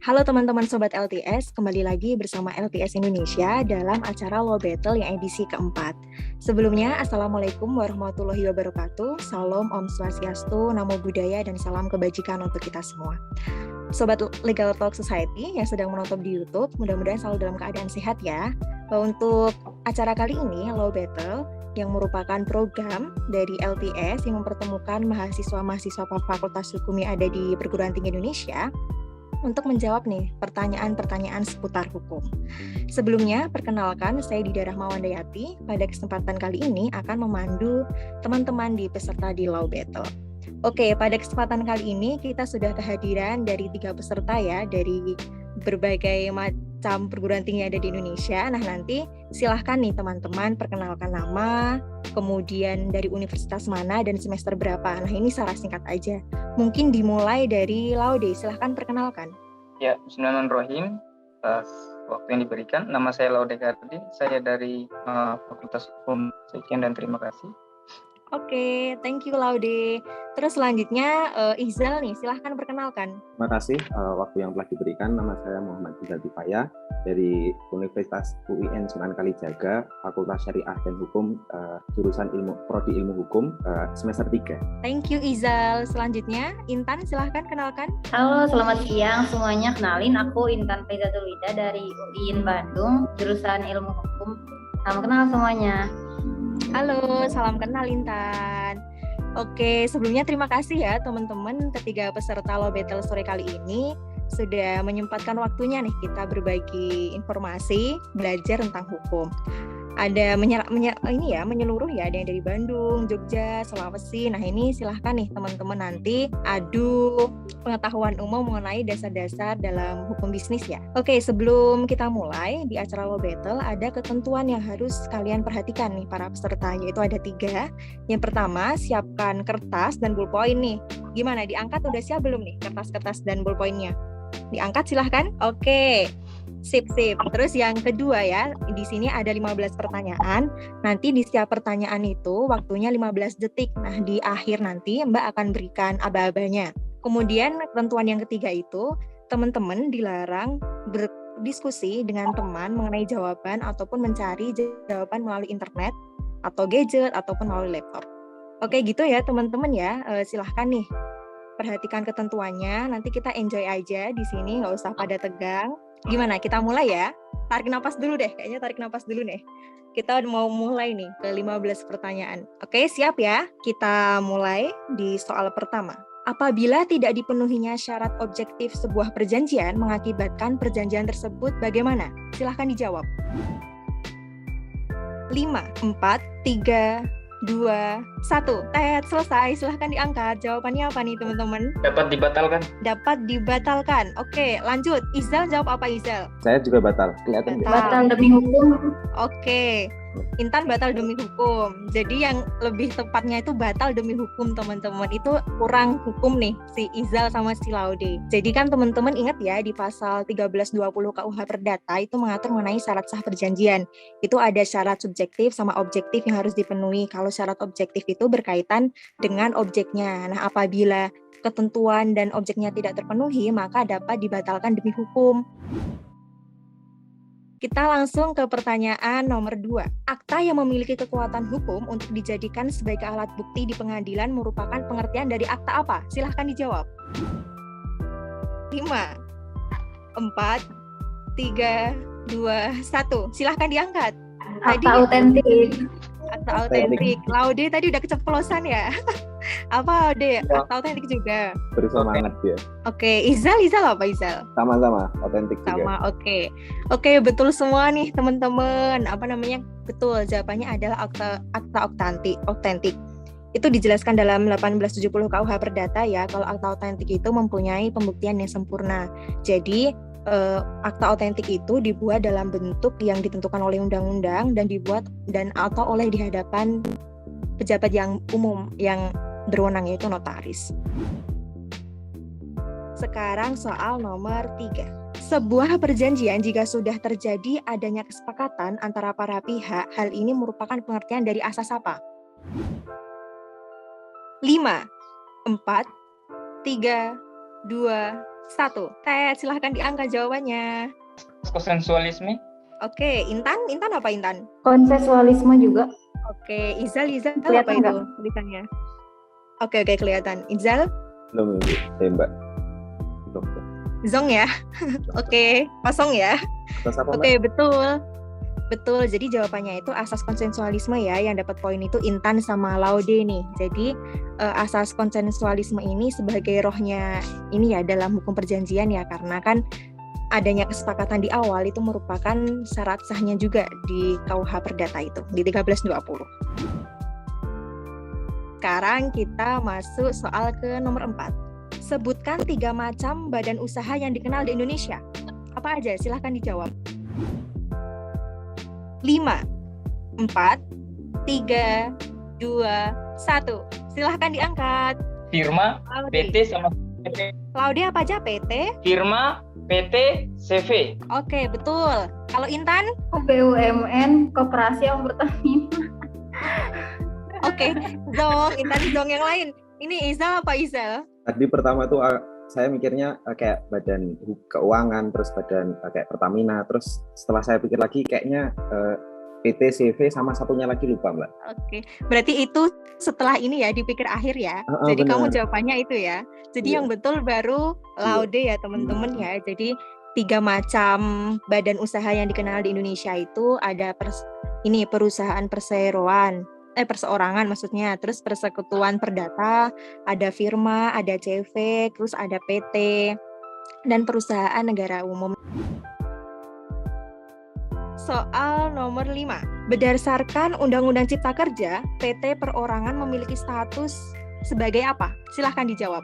Halo teman-teman Sobat LTS, kembali lagi bersama LTS Indonesia dalam acara Law Battle yang edisi keempat. Sebelumnya, Assalamualaikum warahmatullahi wabarakatuh, Salam Om Swastiastu, Namo Buddhaya, dan salam kebajikan untuk kita semua. Sobat Legal Talk Society yang sedang menonton di YouTube, mudah-mudahan selalu dalam keadaan sehat ya. Untuk acara kali ini, Law Battle, yang merupakan program dari LTS yang mempertemukan mahasiswa-mahasiswa Fakultas Hukum yang ada di perguruan tinggi Indonesia untuk menjawab nih pertanyaan-pertanyaan seputar hukum. Sebelumnya, perkenalkan saya Dida Rahmawandayati. Pada kesempatan kali ini akan memandu teman-teman di peserta di Law Battle. Oke, pada kesempatan kali ini kita sudah kehadiran dari 3 peserta ya, dari berbagai macam perguruan tinggi yang ada di Indonesia. Nah, nanti silahkan nih teman-teman perkenalkan nama, kemudian dari universitas mana dan semester berapa. Nah, ini secara singkat aja. Mungkin dimulai dari Laude, silahkan perkenalkan. Ya, bismillahirrahmanirrahim. Waktu yang diberikan, nama saya Laude Kardi, saya dari Fakultas Hukum. Sekian dan terima kasih. Oke, thank you Laude. Terus selanjutnya Ihzal nih, silahkan perkenalkan. Terima kasih waktu yang telah diberikan. Nama saya Muhammad Ihzal Dipaya dari Universitas UIN Sunan Kalijaga, Fakultas Syariah dan Hukum, jurusan Prodi Ilmu Hukum, semester 3. Thank you Ihzal. Selanjutnya Intan, silahkan kenalkan. Halo, selamat siang semuanya. Kenalin, aku Intan Faizatul Wida dari UIN Bandung, jurusan Ilmu Hukum. Salam kenal semuanya. Halo, salam kenal Intan. Oke, sebelumnya terima kasih ya teman-teman ketiga peserta Law Battle sore kali ini sudah menyempatkan waktunya nih kita berbagi informasi, belajar tentang hukum. Ada menyeluruh ya, ada yang dari Bandung, Jogja, Sulawesi. Nah, ini silahkan nih teman-teman nanti adu pengetahuan umum mengenai dasar-dasar dalam hukum bisnis ya. Oke, sebelum kita mulai di acara Law Battle, ada ketentuan yang harus kalian perhatikan nih para peserta, yaitu ada 3. Yang pertama, siapkan kertas dan ballpoint nih. Gimana, diangkat udah siap belum nih kertas-kertas dan ballpointnya? Diangkat silahkan. Oke. Sip. Terus yang kedua ya, di sini ada 15 pertanyaan. Nanti di setiap pertanyaan itu waktunya 15 detik. Nah, di akhir nanti Mbak akan berikan aba-abanya. Kemudian ketentuan yang ketiga itu, teman-teman dilarang berdiskusi dengan teman mengenai jawaban ataupun mencari jawaban melalui internet atau gadget ataupun melalui laptop. Oke, gitu ya teman-teman ya. Silahkan nih perhatikan ketentuannya. Nanti kita enjoy aja di sini, nggak usah pada tegang. Gimana, kita mulai ya? Tarik napas dulu deh, kayaknya tarik napas dulu nih. Kita mau mulai nih ke 15 pertanyaan. Oke, siap ya? Kita mulai di soal pertama. Apabila tidak dipenuhinya syarat objektif sebuah perjanjian mengakibatkan perjanjian tersebut bagaimana? Silahkan dijawab. 5, 4, 3, 2, 1. Selesai. Silahkan diangkat. Jawabannya apa nih teman-teman? Dapat dibatalkan. Dapat dibatalkan. Oke, lanjut. Izal jawab apa Izal? Saya juga batal. Kelihatan Batal demi hukum. Oke. Intan batal demi hukum. Jadi yang lebih tepatnya itu batal demi hukum teman-teman. Itu kurang hukum nih si Izal sama si Laude. Jadi kan teman-teman ingat ya di pasal 1320 KUH Perdata itu mengatur mengenai syarat sah perjanjian. Itu ada syarat subjektif sama objektif yang harus dipenuhi. Kalau syarat objektif itu berkaitan dengan objeknya. Nah, apabila ketentuan dan objeknya tidak terpenuhi, maka dapat dibatalkan demi hukum. Kita langsung ke pertanyaan nomor 2. Akta yang memiliki kekuatan hukum untuk dijadikan sebagai alat bukti di pengadilan merupakan pengertian dari akta apa? Silahkan dijawab. 5, 4, 3, 2, 1. Silahkan diangkat. Akta autentik. Akta autentik. Laude tadi udah keceplosan ya? Apa Laude? Akta autentik juga. bersemangat ya. Oke, Izal apa Izal? Sama-sama, otentik juga. Sama, oke, betul semua nih teman-teman. Betul, jawabannya adalah akta autentik. Itu dijelaskan dalam 1870 KUH Perdata ya, kalau akta autentik itu mempunyai pembuktian yang sempurna. Jadi akta autentik itu dibuat dalam bentuk yang ditentukan oleh undang-undang dan dibuat atau oleh di hadapan pejabat yang umum yang berwenang, yaitu notaris. Sekarang soal nomor 3. Sebuah perjanjian jika sudah terjadi adanya kesepakatan antara para pihak, hal ini merupakan pengertian dari asas apa? 5, 4, 3, 2, 1. Tet, silahkan diangkat jawabannya. Konsensualisme. Oke, Intan apa Intan? Konsensualisme juga. Oke, Izal apa Kelihatan itu nggak? tulisannya? Oke, kelihatan. Izal, Belum, Ibu. Mbak. Belum. Zong ya? Oke, kosong ya? Terus apa, Mbak? Oke, betul. Jadi jawabannya itu asas konsensualisme ya, yang dapat poin itu Intan sama Laude nih. Jadi asas konsensualisme ini sebagai rohnya ini ya dalam hukum perjanjian ya, karena kan adanya kesepakatan di awal itu merupakan syarat sahnya juga di KUH Perdata itu, di 1320. Sekarang kita masuk soal ke nomor 4. Sebutkan 3 macam badan usaha yang dikenal di Indonesia. Apa aja? Silahkan dijawab. 5, 4, 3, 2, 1. Silahkan diangkat. Firma, Laude. PT sama PT. Laude apa aja? PT? Firma, PT, CV. Oke, betul. Kalau Intan? BUMN, Koperasi yang Pertamina. Oke, Zong. Intan Zong yang lain. Ini Izal apa Izal? Tadi pertama tuh saya mikirnya kayak badan keuangan, terus badan kayak Pertamina, terus setelah saya pikir lagi kayaknya PT, CV, sama satunya lagi lupa, Mbak. Oke, berarti itu setelah ini ya dipikir akhir ya. Jadi benar. kamu jawabannya itu ya. Jadi Iya. yang betul baru Laude ya teman-teman ya. Jadi 3 macam badan usaha yang dikenal di Indonesia itu ada perusahaan perseorangan maksudnya, terus persekutuan perdata, ada firma, ada CV, terus ada PT, dan perusahaan negara umum. Soal nomor 5. Berdasarkan Undang-Undang Cipta Kerja, PT Perorangan memiliki status sebagai apa? Silahkan dijawab.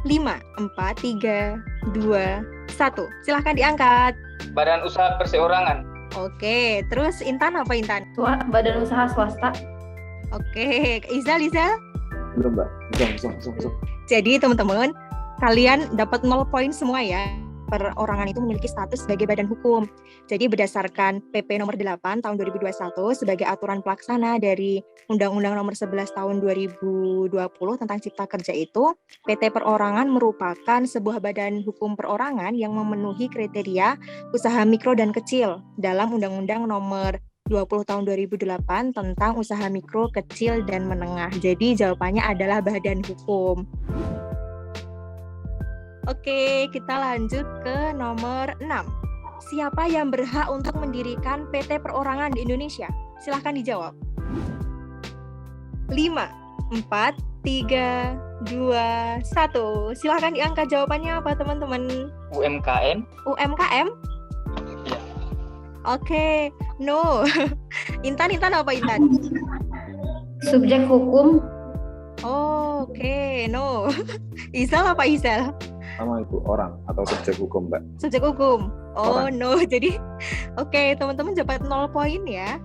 5, 4, 3, 2, 1. Silahkan diangkat. Badan usaha perseorangan. Oke, terus Intan apa Intan? Badan usaha swasta. Oke, Izal? Belum, Mbak. Zong. Jadi teman-teman, kalian dapat 0 poin semua ya. Perorangan itu memiliki status sebagai badan hukum. Jadi berdasarkan PP nomor 8 tahun 2021 sebagai aturan pelaksana dari Undang-Undang nomor 11 tahun 2020 tentang Cipta Kerja itu, PT Perorangan merupakan sebuah badan hukum perorangan yang memenuhi kriteria usaha mikro dan kecil dalam Undang-Undang nomor 20 tahun 2008 tentang usaha mikro, kecil, dan menengah. Jadi jawabannya adalah badan hukum. Oke, kita lanjut ke nomor 6. Siapa yang berhak untuk mendirikan PT Perorangan di Indonesia? Silahkan dijawab. 5, 4, 3, 2, 1. Silahkan diangkat jawabannya apa teman-teman? UMKM. UMKM? Iya. Oke, no. Intan apa Intan? Subjek hukum. Oke, no. Izal apa Izal? Sama Ibu, orang atau subjek hukum, Mbak. Subjek hukum. Oh Orang. no, jadi oke, teman-teman dapat 0 poin ya.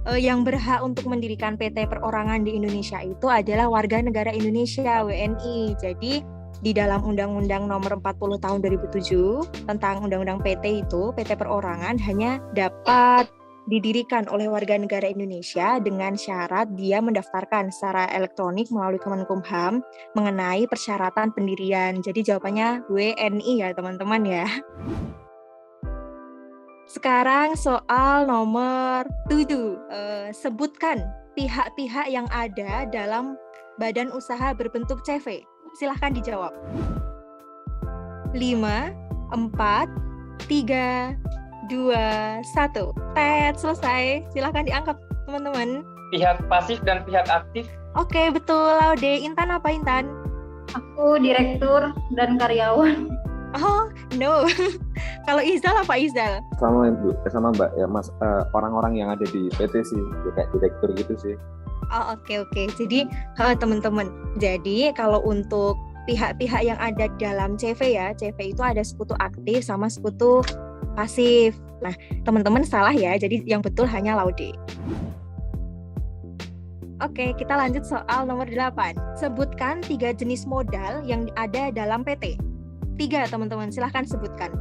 Yang berhak untuk mendirikan PT Perorangan di Indonesia itu adalah warga negara Indonesia, WNI. Jadi di dalam Undang-Undang nomor 40 tahun 2007 tentang Undang-Undang PT itu, PT Perorangan hanya dapat didirikan oleh warga negara Indonesia dengan syarat dia mendaftarkan secara elektronik melalui Kemenkumham mengenai persyaratan pendirian. Jadi jawabannya WNI ya teman-teman ya. Sekarang soal nomor 7. Sebutkan pihak-pihak yang ada dalam badan usaha berbentuk CV. Silahkan dijawab. 5, 4, 3, 2, 1. Tet, selesai. Silahkan diangkat teman-teman. Pihak pasif dan pihak aktif. Oke, betul Laude. Intan apa Intan? Aku direktur dan karyawan. Oh, no. Kalau Izal apa Izal? Sama Ibu, sama Mbak ya, Mas. Orang-orang yang ada di PT sih, ya, kayak direktur gitu sih. Oh, oke. Jadi, teman-teman. Jadi, kalau untuk pihak-pihak yang ada dalam CV ya, CV itu ada sekutu aktif sama sekutu pasif. Nah, teman-teman salah ya. Jadi, yang betul hanya Laude. Oke, kita lanjut soal nomor 8. Sebutkan 3 jenis modal yang ada dalam PT. 3, teman-teman. Silahkan sebutkan.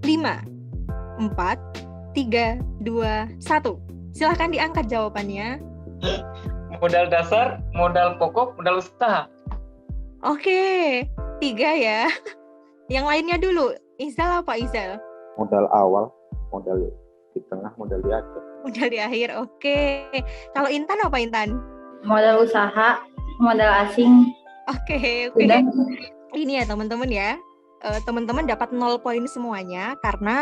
5, 4, 3, 2, 1. Silahkan diangkat jawabannya. Modal dasar, modal pokok, modal usaha. Oke, 3 ya. Yang lainnya dulu. Izal apa Izal? Modal awal, modal di tengah, modal di akhir. Modal di akhir. Oke. Kalau Intan apa Intan? Modal usaha, modal asing. Oke. Udah. Ini ya teman-teman ya. Teman-teman dapat 0 poin semuanya karena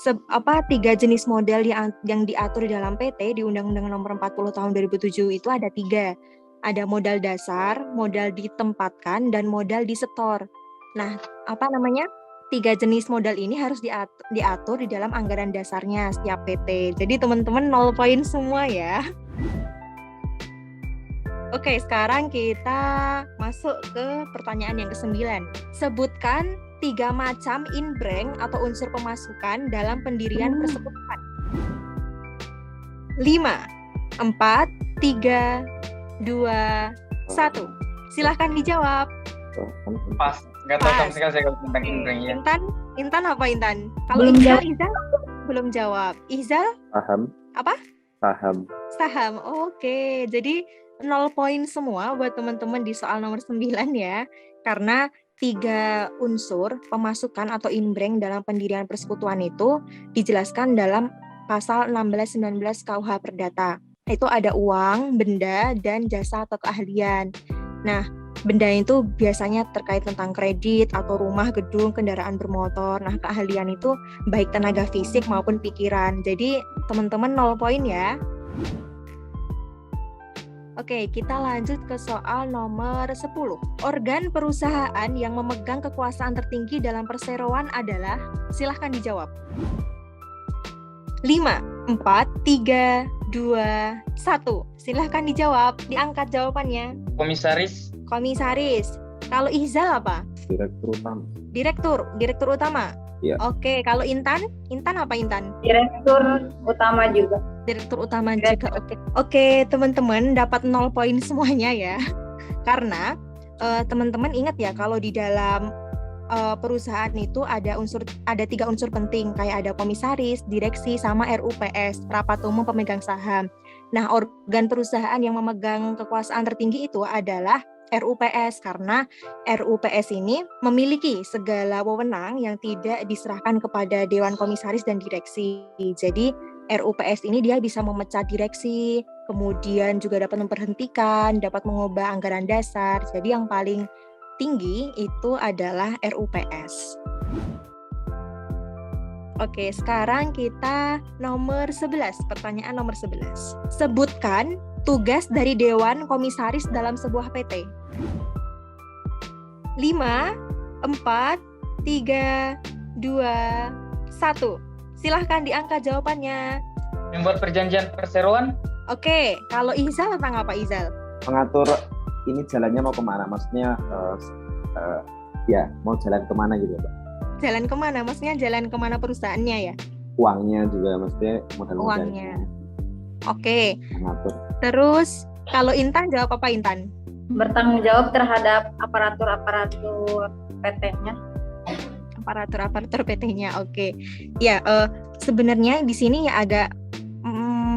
3 jenis modal yang diatur di dalam PT di Undang-Undang Nomor 40 Tahun 2007 itu ada 3. Ada modal dasar, modal ditempatkan, dan modal disetor. Nah, 3 jenis modal ini harus diatur di dalam anggaran dasarnya setiap PT. Jadi teman-teman 0 poin semua ya. Oke, sekarang kita masuk ke pertanyaan yang ke-9. Sebutkan 3 macam inbrank atau unsur pemasukan dalam pendirian persekutuan. 5, 4, 3, 2, 1. Silahkan dijawab. Pas. Nggak tahu sama sekali saya tentang inbrank ya. Intan apa Intan? Kalau Belum Izal jawab. belum jawab. Izal? Saham. Apa? Saham. Oke, jadi 0 poin semua buat teman-teman di soal nomor 9 ya. Karena 3 unsur pemasukan atau inbrank dalam pendirian persekutuan itu dijelaskan dalam pasal 16-19 KUH Perdata. Itu ada uang, benda, dan jasa atau keahlian. Nah, benda itu biasanya terkait tentang kredit atau rumah, gedung, kendaraan bermotor. Nah, keahlian itu baik tenaga fisik maupun pikiran. Jadi, teman-teman 0 poin ya. Oke, kita lanjut ke soal nomor 10. Organ perusahaan yang memegang kekuasaan tertinggi dalam perseroan adalah, silahkan dijawab. 5, 4, 3, 2, 1. Silahkan dijawab, diangkat jawabannya. Komisaris. Kalau Izal apa? Direktur utama. Direktur utama. Iya. Oke, kalau Intan apa Intan? Direktur utama juga. Direktur utama juga. Oke, teman-teman dapat 0 poin semuanya ya. Karena teman-teman ingat ya kalau di dalam perusahaan itu ada 3 unsur penting kayak ada komisaris, direksi, sama RUPS, rapat umum pemegang saham. Nah, organ perusahaan yang memegang kekuasaan tertinggi itu adalah RUPS karena RUPS ini memiliki segala wewenang yang tidak diserahkan kepada Dewan Komisaris dan Direksi. Jadi RUPS ini dia bisa memecat direksi, kemudian juga dapat memberhentikan, dapat mengubah anggaran dasar. Jadi yang paling tinggi itu adalah RUPS. Oke, sekarang kita nomor 11, pertanyaan nomor 11. Sebutkan tugas dari Dewan Komisaris dalam sebuah PT. 5, 4, 3, 2, 1. Silahkan diangkat jawabannya. Membuat perjanjian perseroan. Oke, kalau Izal tentang apa Izal? Mengatur ini jalannya mau kemana? Maksudnya mau jalan kemana gitu Pak? Jalan kemana? Maksudnya jalan kemana perusahaannya ya? Uangnya juga maksudnya modal-modal. Uangnya. Oke. Mengatur. Terus kalau Intan jawab apa Intan? Bertanggung jawab terhadap aparatur PT-nya. Aparatur PT-nya. Oke. Ya, sebenarnya di sini ya agak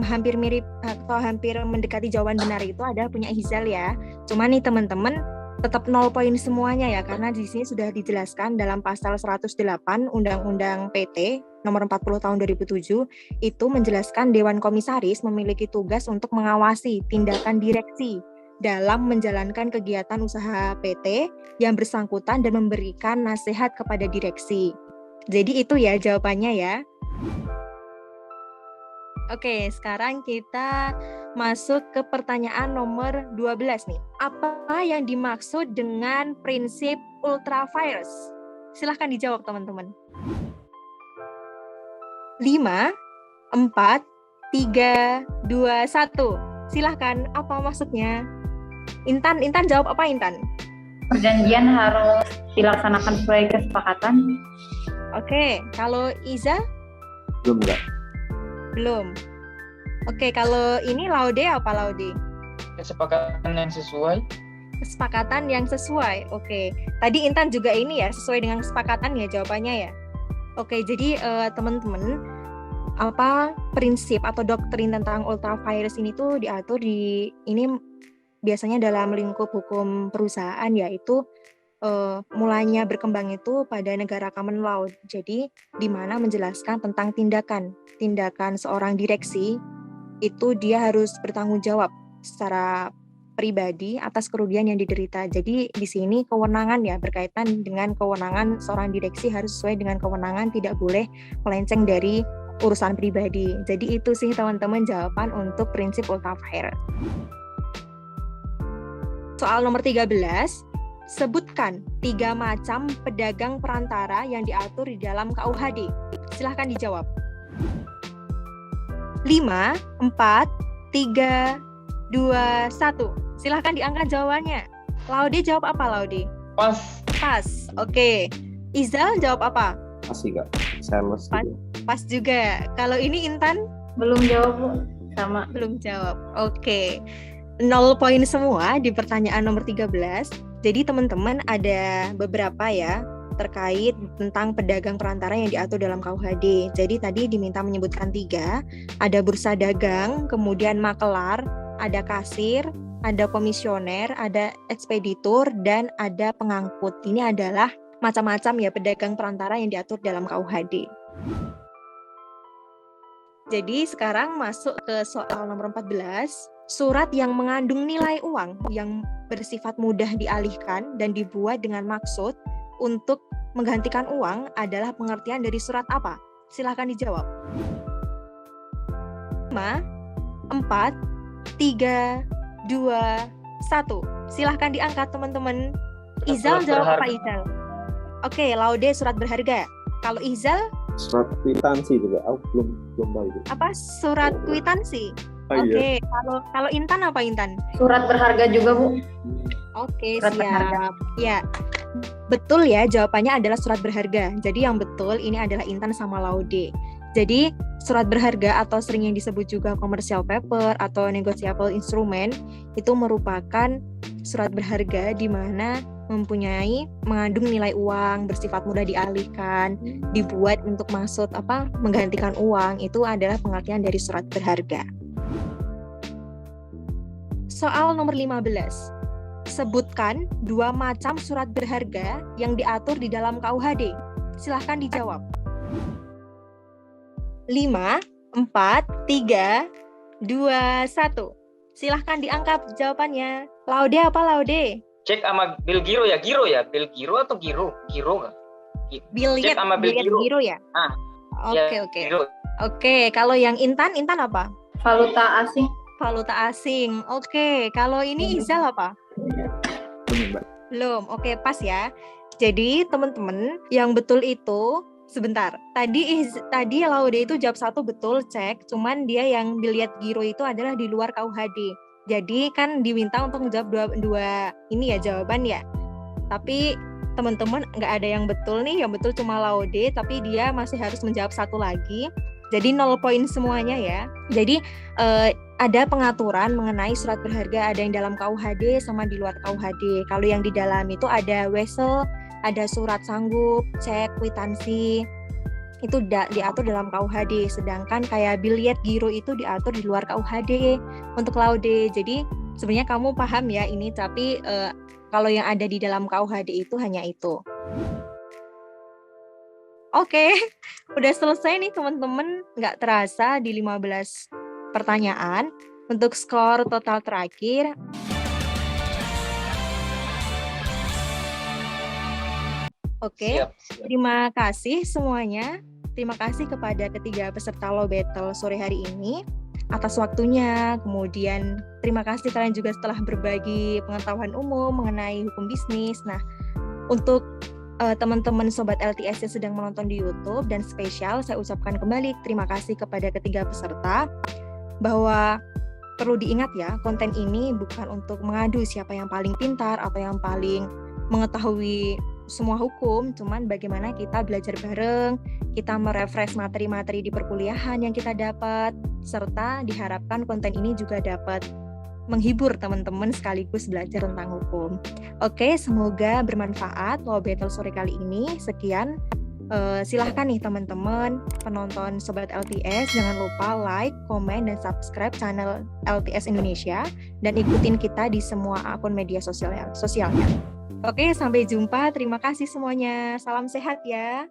hampir mirip atau hampir mendekati jawaban benar itu ada punya Izal ya. Cuma nih teman-teman tetap 0 poin semuanya ya karena di sini sudah dijelaskan dalam pasal 108 Undang-Undang PT Nomor 40 Tahun 2007 itu menjelaskan Dewan Komisaris memiliki tugas untuk mengawasi tindakan direksi dalam menjalankan kegiatan usaha PT yang bersangkutan dan memberikan nasihat kepada direksi. Jadi itu ya jawabannya ya. Oke, sekarang kita masuk ke pertanyaan nomor 12 nih. Apa yang dimaksud dengan prinsip ultra vires? Silahkan dijawab teman-teman. 5, 4, 3, 2, 1. Silahkan, apa maksudnya? Intan jawab apa Intan? Perjanjian harus dilaksanakan sesuai kesepakatan. Oke, kalau Iza? Belum. Oke, kalau ini Laude apa Laude? Kesepakatan yang sesuai. Kesepakatan yang sesuai. Oke. Tadi Intan juga ini ya, sesuai dengan kesepakatan ya jawabannya ya. Oke, jadi teman-teman, prinsip atau doktrin tentang ultra vires ini tuh diatur di ini biasanya dalam lingkup hukum perusahaan yaitu mulanya berkembang itu pada negara common law. Jadi di mana menjelaskan tentang tindakan seorang direksi itu dia harus bertanggung jawab secara pribadi atas kerugian yang diderita. Jadi di sini kewenangan ya berkaitan dengan kewenangan seorang direksi harus sesuai dengan kewenangan, tidak boleh melenceng dari urusan pribadi. Jadi itu sih teman-teman jawaban untuk prinsip ultra vires. Soal nomor 13, sebutkan 3 macam pedagang perantara yang diatur di dalam KUHD. Silahkan dijawab. 5, 4, 3, 2, 1. Silahkan diangkat jawabannya. Laude jawab apa, Laude? Pas. Pas, oke. Izal jawab apa? Pas sih Kak, sales Pas. gitu. Pas juga. Kalau ini Intan? Belum jawab, Bu. Sama. Belum jawab. Oke. 0 poin semua di pertanyaan nomor 13. Jadi teman-teman ada beberapa ya terkait tentang pedagang perantara yang diatur dalam KUHD. Jadi tadi diminta menyebutkan 3. Ada bursa dagang, kemudian makelar, ada kasir, ada komisioner, ada ekspeditur, dan ada pengangkut. Ini adalah macam-macam ya pedagang perantara yang diatur dalam KUHD. Jadi sekarang masuk ke soal nomor 14. Surat yang mengandung nilai uang yang bersifat mudah dialihkan dan dibuat dengan maksud untuk menggantikan uang adalah pengertian dari surat apa? Silakan dijawab. 5, 4, 3, 2, 1. Silahkan diangkat teman-teman. Izal jawab apa Izal? Oke, Laude surat berharga. Kalau Izal? Surat kwitansi juga, aku belum tahu itu. Apa surat kwitansi? Oke, kalau Intan apa Intan? Surat berharga juga, Bu. Oke, Surat berharga. siap. Ya, betul ya, jawabannya adalah surat berharga. Jadi yang betul ini adalah Intan sama Laude. Jadi surat berharga atau sering yang disebut juga commercial paper atau negotiable instrument itu merupakan surat berharga di mana mengandung nilai uang, bersifat mudah dialihkan, dibuat untuk maksud menggantikan uang. Itu adalah pengertian dari surat berharga. Soal nomor 15. Sebutkan 2 macam surat berharga yang diatur di dalam KUHD. Silahkan dijawab. 5, 4, 3, 2, 1. Silahkan diangkat jawabannya. Laude apa Laude? Cek sama bil giro ya, bil giro atau giro nggak? Biliet, Cek sama bil biliet giro. giro ya? Oke, Ya, oke. giro. Oke, kalau yang Intan apa? Valuta asing. Valuta asing. Oke, kalau ini Izal apa? Belum. Oke, pas ya. Jadi teman-teman yang betul itu sebentar. Tadi Laude itu jawab 1 betul, cek. Cuman dia yang biliet giro itu adalah di luar KUHD. Jadi kan diminta untuk menjawab dua ini ya jawaban ya. Tapi teman-teman nggak ada yang betul nih. Yang betul cuma Laude, tapi dia masih harus menjawab 1 lagi. Jadi 0 poin semuanya ya. Jadi ada pengaturan mengenai surat berharga, ada yang dalam KUHD sama di luar KUHD. Kalau yang di dalam itu ada wesel, ada surat sanggup, cek, kwitansi. Itu diatur dalam KUHD. Sedangkan kayak biliet giro itu diatur di luar KUHD untuk Laude. Jadi sebenarnya kamu paham ya ini, tapi kalau yang ada di dalam KUHD itu hanya itu. Oke, udah selesai nih teman-teman. Nggak terasa di 15 pertanyaan. Untuk skor total terakhir. Oke, Siap. terima kasih semuanya. Terima kasih kepada ketiga peserta Law Battle sore hari ini atas waktunya. Kemudian terima kasih kalian juga setelah berbagi pengetahuan umum mengenai hukum bisnis. Nah, untuk teman-teman Sobat LTS yang sedang menonton di YouTube dan spesial, saya ucapkan kembali terima kasih kepada ketiga peserta, bahwa perlu diingat ya, konten ini bukan untuk mengadu siapa yang paling pintar atau yang paling mengetahui semua hukum, cuman bagaimana kita belajar bareng, kita merefresh materi-materi di perkuliahan yang kita dapat, serta diharapkan konten ini juga dapat menghibur teman-teman sekaligus belajar tentang hukum. Oke, semoga bermanfaat Law Battle sore kali ini. Sekian, Silahkan nih teman-teman penonton Sobat LTS, jangan lupa like, komen, dan subscribe channel LTS Indonesia dan ikutin kita di semua akun media sosialnya. Oke, sampai jumpa. Terima kasih semuanya. Salam sehat ya.